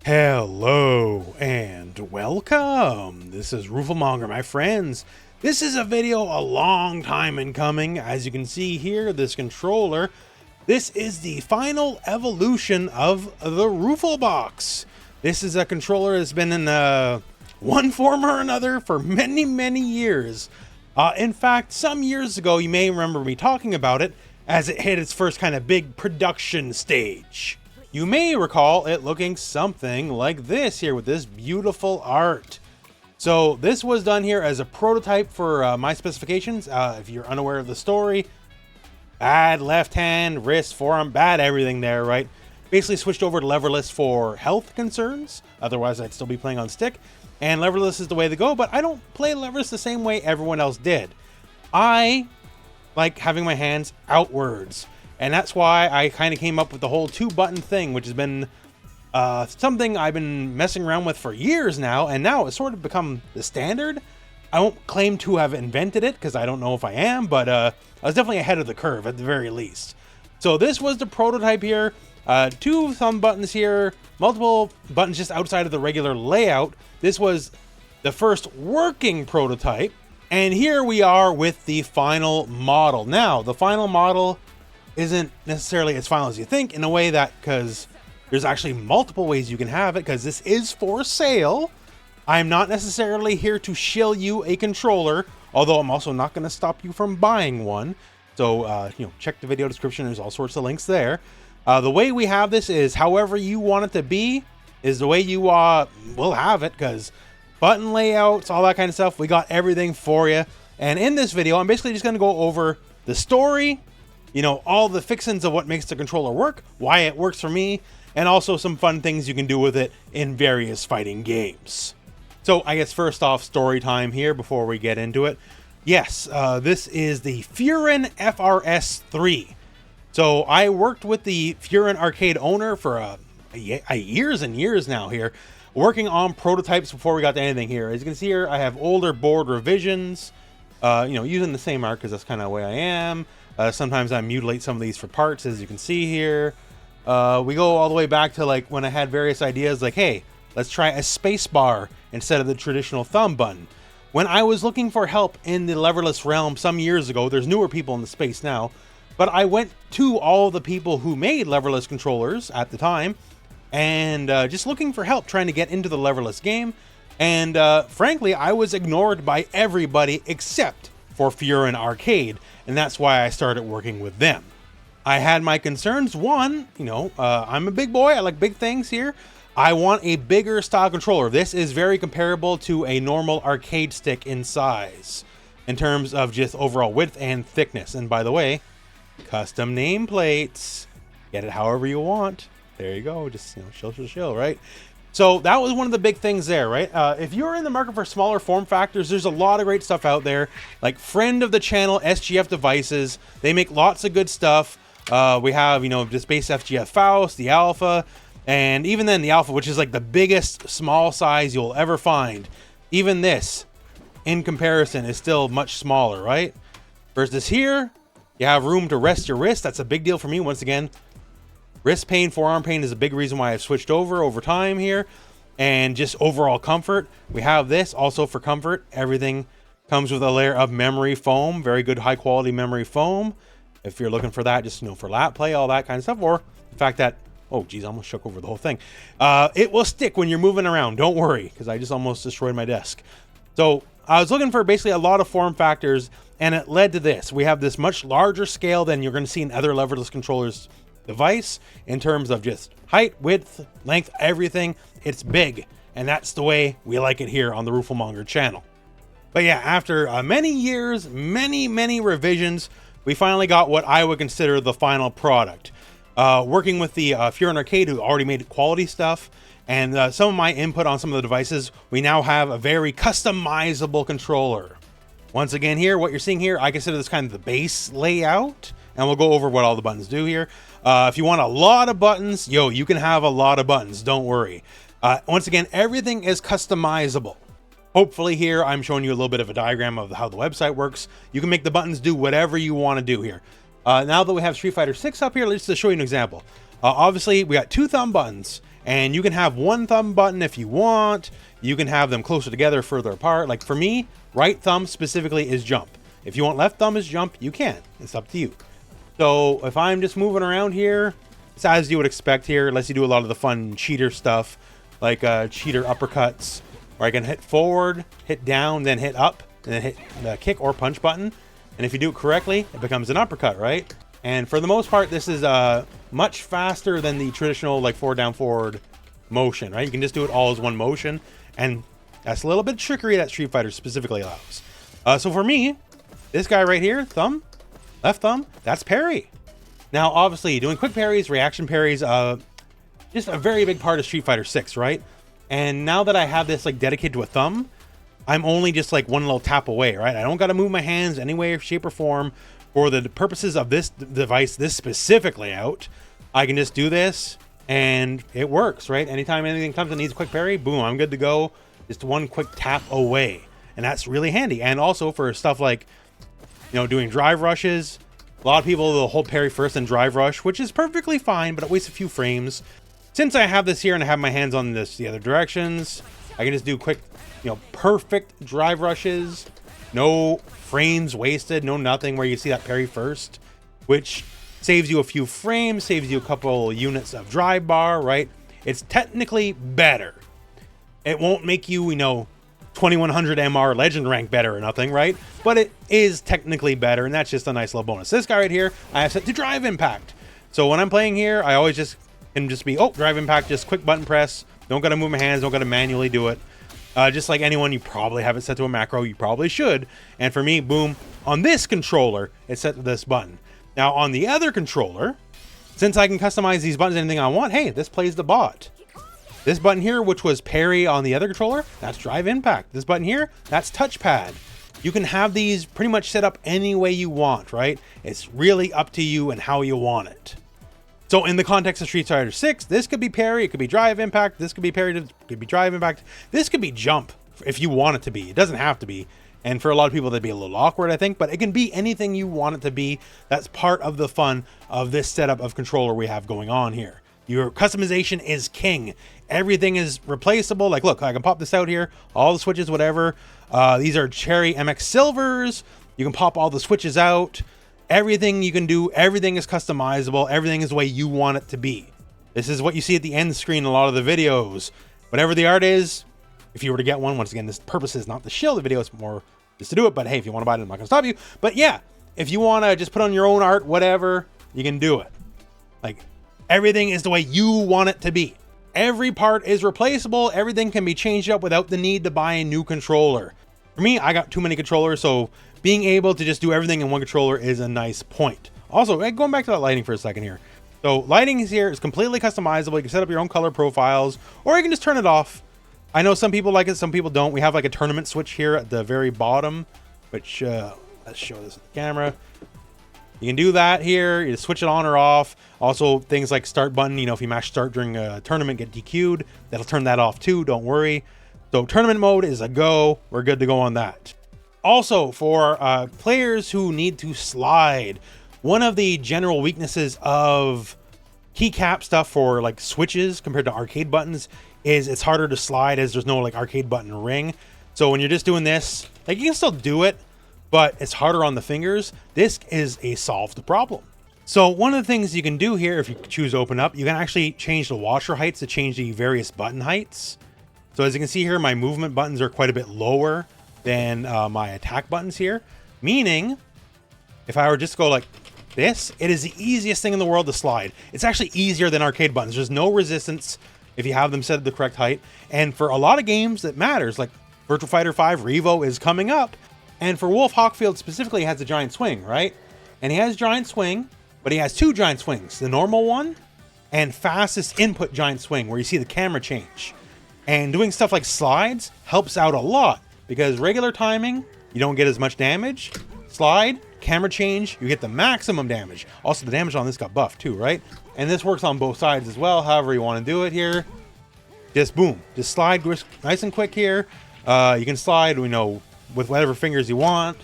Hello and welcome. This is Rooflemonger, my friends. This is a video a long time in coming. As you can see here, this controller, this is the final evolution of the Rooflebox. This is a controller that's been in one form or another for many years. In fact, some years ago, you may remember me talking about it as it hit its first kind of big production stage. You may recall it looking something like this here with this beautiful art. So this was done here as a prototype for my specifications. If you're unaware of the story, bad left hand, wrist, forearm, bad everything there, right? Basically switched over to leverless for health concerns. Otherwise, I'd still be playing on stick. And leverless is the way to go, but I don't play leverless the same way everyone else did. I like having my hands outwards. And that's why I kind of came up with the whole 2-button thing, which has been something I've been messing around with for years now, and now it's sort of become the standard. I won't claim to have invented it, because I don't know if I am, but I was definitely ahead of the curve at the very least. So this was the prototype here. 2 thumb buttons here, multiple buttons just outside of the regular layout. This was the first working prototype, and here we are with the final model. Now, the final model isn't necessarily as final as you think, in a way that, because there's actually multiple ways you can have it, because this is for sale. I'm not necessarily here to shill you a controller, although I'm also not going to stop you from buying one. So, check the video description. There's all sorts of links there. The way we have this is however you want it to be is the way you will have it, because button layouts, all that kind of stuff, we got everything for you. And in this video, I'm basically just going to go over the story, all the fixins of what makes the controller work, why it works for me, and also some fun things you can do with it in various fighting games. So I guess first off, story time here before we get into it. Yes, this is the Furin FRS 3. So I worked with the Furin arcade owner for years and years now here, working on prototypes before we got to anything here. As you can see here, I have older board revisions, using the same art because that's kind of the way I am. Sometimes I mutilate some of these for parts, as you can see here. We go all the way back to like when I had various ideas like, hey, let's try a space bar instead of the traditional thumb button. When I was looking for help in the leverless realm some years ago, there's newer people in the space now, but I went to all the people who made leverless controllers at the time and just looking for help trying to get into the leverless game. And frankly, I was ignored by everybody except for Furin Arcade, and that's why I started working with them. I had my concerns. One, I'm a big boy. I like big things here. I want a bigger style controller. This is very comparable to a normal arcade stick in size, in terms of just overall width and thickness. And by the way, custom nameplates. Get it however you want. There you go. Just, chill, right? So that was one of the big things there, right? If you're in the market for smaller form factors, there's a lot of great stuff out there. Like friend of the channel, SGF Devices. They make lots of good stuff. We have, just base FGF Faust, the Alpha, and even then the Alpha, which is like the biggest small size you'll ever find. Even this, in comparison, is still much smaller, right? Versus here, you have room to rest your wrist. That's a big deal for me. Once again, wrist pain, forearm pain is a big reason why I've switched over time here. And just overall comfort. We have this also for comfort. Everything comes with a layer of memory foam. Very good high quality memory foam. If you're looking for that, just, for lap play, all that kind of stuff. Or the fact that, oh geez, I almost shook over the whole thing. It will stick when you're moving around. Don't worry, because I just almost destroyed my desk. So I was looking for basically a lot of form factors, and it led to this. We have this much larger scale than you're going to see in other leverless controllers device in terms of just height, width, length, everything. It's big, and that's the way we like it here on the Rooflemonger channel. But yeah, after many years, many revisions, we finally got what I would consider the final product. Working with the Furin Arcade, who already made quality stuff, and some of my input on some of the devices, we now have a very customizable controller. Once again here, what you're seeing here, I consider this kind of the base layout, and we'll go over what all the buttons do here. If you want a lot of buttons, you can have a lot of buttons, don't worry. Once again, everything is customizable. Hopefully here, I'm showing you a little bit of a diagram of how the website works. You can make the buttons do whatever you want to do here. Now that we have Street Fighter 6 up here, let's just show you an example. Obviously, we got 2 thumb buttons, And you can have one thumb button if you want. You can have them closer together, further apart. Like for me, right thumb specifically is jump. If you want left thumb is jump, you can. It's up to you. So if I'm just moving around here, it's as you would expect here, unless you do a lot of the fun cheater stuff, like cheater uppercuts, where I can hit forward, hit down, then hit up, and then hit the kick or punch button. And if you do it correctly, it becomes an uppercut, right? And for the most part, this is much faster than the traditional like forward, down, forward motion, right? You can just do it all as one motion. And that's a little bit trickery that Street Fighter specifically allows. So for me, this guy right here, thumb, left thumb, that's parry. Now, obviously, doing quick parries, reaction parries, just a very big part of Street Fighter 6, right? And now that I have this like dedicated to a thumb, I'm only just like one little tap away, right? I don't got to move my hands any way, shape, or form. For the purposes of this device, this specific layout, I can just do this and it works, right? Anytime anything comes and needs a quick parry, boom, I'm good to go. Just one quick tap away. And that's really handy. And also for stuff like, you know, doing drive rushes, a lot of people will hold parry first and drive rush, which is perfectly fine, but it wastes a few frames. Since I have this here and I have my hands on the other directions, I can just do quick, you know, perfect drive rushes. No frames wasted, no nothing, where you see that parry first, which saves you a few frames, saves you a couple units of drive bar, right? It's technically better. It won't make you, you know, 2100 MR legend rank better or nothing, right? But it is technically better, and that's just a nice little bonus. This guy right here, I have set to drive impact. So when I'm playing here, I always just can just be, oh, drive impact, just quick button press. Don't gotta move my hands, don't gotta manually do it. Just like anyone, you probably have it set to a macro, you probably should. And for me, boom, on this controller, it's set to this button. Now on the other controller, since I can customize these buttons anything I want, hey, this plays the bot. This button here, which was parry on the other controller, that's drive impact. This button here, that's touchpad. You can have these pretty much set up any way you want, right? It's really up to you and how you want it. So in the context of Street Fighter 6, this could be parry, it could be drive impact, this could be parry, it could be drive impact, this could be jump if you want it to be. It doesn't have to be. And for a lot of people, that'd be a little awkward, I think, but it can be anything you want it to be. That's part of the fun of this setup of controller we have going on here. Your customization is king. Everything is replaceable. Like, look, I can pop this out here, all the switches, whatever. These are Cherry MX Silvers. You can pop all the switches out. Everything you can do, everything is customizable. Everything is the way you want it to be. This is what you see at the end screen in a lot of the videos. Whatever the art is, if you were to get one, once again, this purpose is not to shill the video, it's more just to do it. But hey, if you want to buy it, I'm not going to stop you. But yeah, if you want to just put on your own art, whatever, you can do it. Like, everything is the way you want it to be. Every part is replaceable. Everything can be changed up without the need to buy a new controller. For me, I got too many controllers, so being able to just do everything in one controller is a nice point. Also, going back to that lighting for a second here. So lighting here is completely customizable. You can set up your own color profiles, or you can just turn it off. I know some people like it, some people don't. We have like a tournament switch here at the very bottom, which let's show this at the camera. You can do that here. You just switch it on or off. Also, things like start button, you know, if you mash start during a tournament, get DQ'd, that'll turn that off too, don't worry. So tournament mode is a go. We're good to go on that. Also, for players who need to slide, one of the general weaknesses of keycap stuff for like switches compared to arcade buttons is it's harder to slide as there's no like arcade button ring. So when you're just doing this, like you can still do it, but it's harder on the fingers. This is a solved problem. So one of the things you can do here, if you choose to open up, you can actually change the washer heights to change the various button heights. So as you can see here, my movement buttons are quite a bit lower than my attack buttons here, meaning if I were just to go like this, it is the easiest thing in the world to slide. It's actually easier than arcade buttons. There's no resistance if you have them set at the correct height. And for a lot of games that matters, like Virtua Fighter 5 Revo is coming up. And for Wolf Hawkfield specifically, has a giant swing, right? And he has giant swing, but he has two giant swings, the normal one and fastest input giant swing, where you see the camera change. And doing stuff like slides helps out a lot, because regular timing, you don't get as much damage. Slide, camera change, you get the maximum damage. Also, the damage on this got buffed too, right? And this works on both sides as well, however you want to do it here. Just boom, just slide nice and quick here. You can slide, you know, with whatever fingers you want,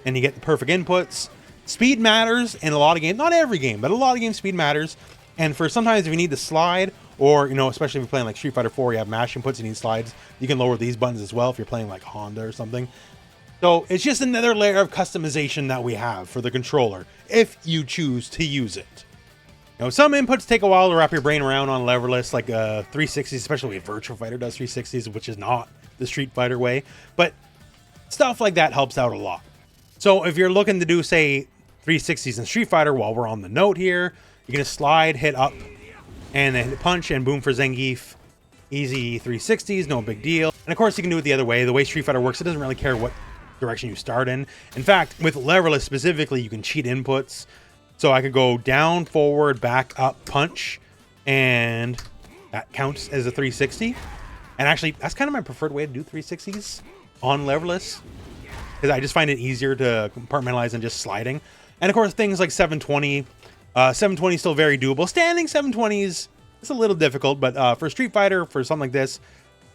and you get the perfect inputs. Speed matters in a lot of games, not every game, but a lot of games speed matters. And for sometimes if you need to slide or, you know, especially if you're playing like Street Fighter 4, you have mash inputs, you need slides. You can lower these buttons as well if you're playing like Honda or something. So it's just another layer of customization that we have for the controller, if you choose to use it. You know, some inputs take a while to wrap your brain around on leverless, like 360s, especially if Virtua Fighter does 360s, which is not the Street Fighter way. But stuff like that helps out a lot. So if you're looking to do, say, 360s in Street Fighter, while we're on the note here, you're going to slide, hit up, and then hit punch, and boom for Zangief. Easy 360s, no big deal. And of course, you can do it the other way. The way Street Fighter works, it doesn't really care what direction you start in. In fact, with leverless specifically, you can cheat inputs. So I could go down, forward, back, up, punch, and that counts as a 360. And actually, that's kind of my preferred way to do 360s on leverless, because I just find it easier to compartmentalize than just sliding. And of course, things like 720. 720 is still very doable. Standing 720s, it's a little difficult, but for Street Fighter, for something like this,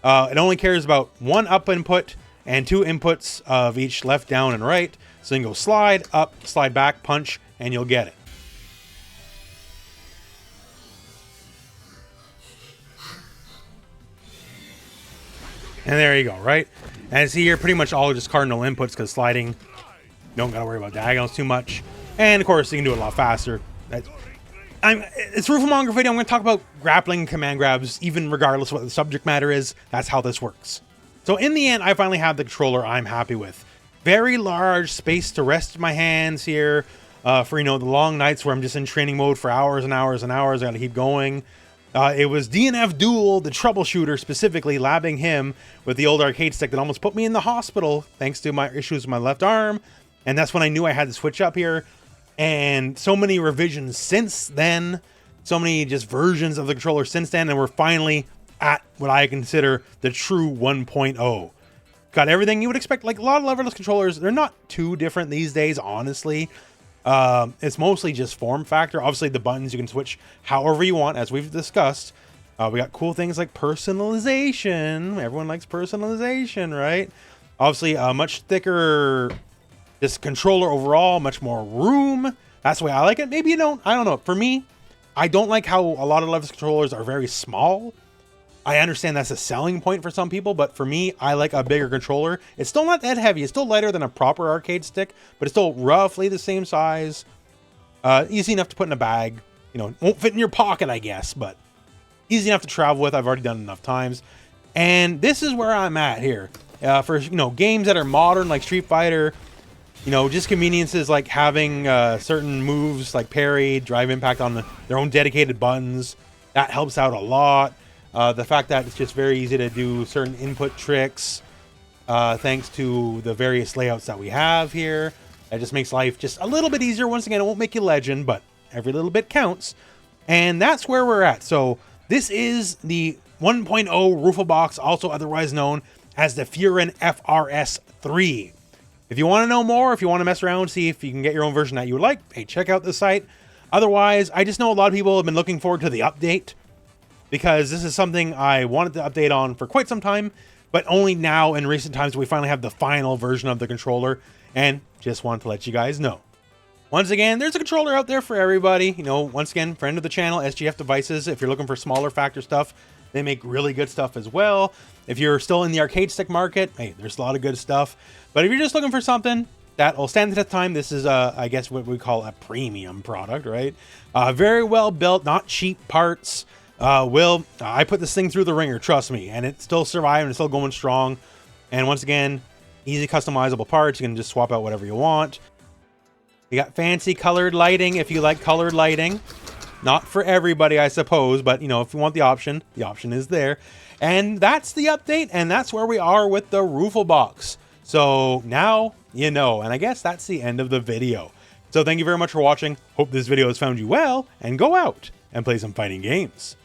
it only cares about one up input and two inputs of each left, down, and right. So you can go slide, up, slide back, punch, and you'll get it. And there you go, right? And see here, pretty much all just cardinal inputs, because sliding, you don't gotta worry about diagonals too much. And of course, you can do it a lot faster. It's Rooflemonger video. I'm going to talk about grappling command grabs, even regardless of what the subject matter is. That's how this works. So in the end, I finally have the controller I'm happy with. Very large space to rest my hands here for, you know, the long nights where I'm just in training mode for hours and hours and hours. I got to keep going. It was DNF Duel, the troubleshooter, specifically labbing him with the old arcade stick that almost put me in the hospital thanks to my issues with my left arm. And that's when I knew I had to switch up here. And so many revisions since then, so many just versions of the controller since then, and we're finally at what I consider the true 1.0. Got everything you would expect. Like a lot of leverless controllers, they're not too different these days, honestly. It's mostly just form factor. Obviously, the buttons you can switch however you want, as we've discussed. We got cool things like personalization. Everyone likes personalization, right? Obviously, a much thicker this controller overall, much more room. That's the way I like it. Maybe you don't. I don't know. For me, I don't like how a lot of leverless controllers are very small. I understand that's a selling point for some people, but for me, I like a bigger controller. It's still not that heavy. It's still lighter than a proper arcade stick, but it's still roughly the same size. Easy enough to put in a bag. You know, won't fit in your pocket, I guess, but easy enough to travel with. I've already done it enough times. And this is where I'm at here. For, you know, games that are modern, like Street Fighter, you know, just conveniences like having certain moves like parry, drive impact on their own dedicated buttons. That helps out a lot. The fact that it's just very easy to do certain input tricks thanks to the various layouts that we have here. That just makes life just a little bit easier. Once again, it won't make you legend, but every little bit counts. And that's where we're at. So this is the 1.0 Rooflebox, also otherwise known as the Furin FRS 3. If you want to know more, if you want to mess around, see if you can get your own version that you would like, hey, check out the site. Otherwise, I just know a lot of people have been looking forward to the update, because this is something I wanted to update on for quite some time, but only now in recent times we finally have the final version of the controller, and just wanted to let you guys know. Once again, there's a controller out there for everybody. You know, once again, friend of the channel, SGF Devices. If you're looking for smaller factor stuff, they make really good stuff as well. If you're still in the arcade stick market, hey, there's a lot of good stuff. But if you're just looking for something that will stand the test of time, this is, I guess, what we call a premium product, right? Very well built, not cheap parts. I put this thing through the ringer, trust me, and it's still surviving, it's still going strong. And once again, easy customizable parts. You can just swap out whatever you want. You got fancy colored lighting if you like colored lighting. Not for everybody, I suppose, but you know, if you want the option is there. And that's the update, and that's where we are with the Rooflebox. So now you know, and I guess that's the end of the video. So thank you very much for watching. Hope this video has found you well, and go out and play some fighting games.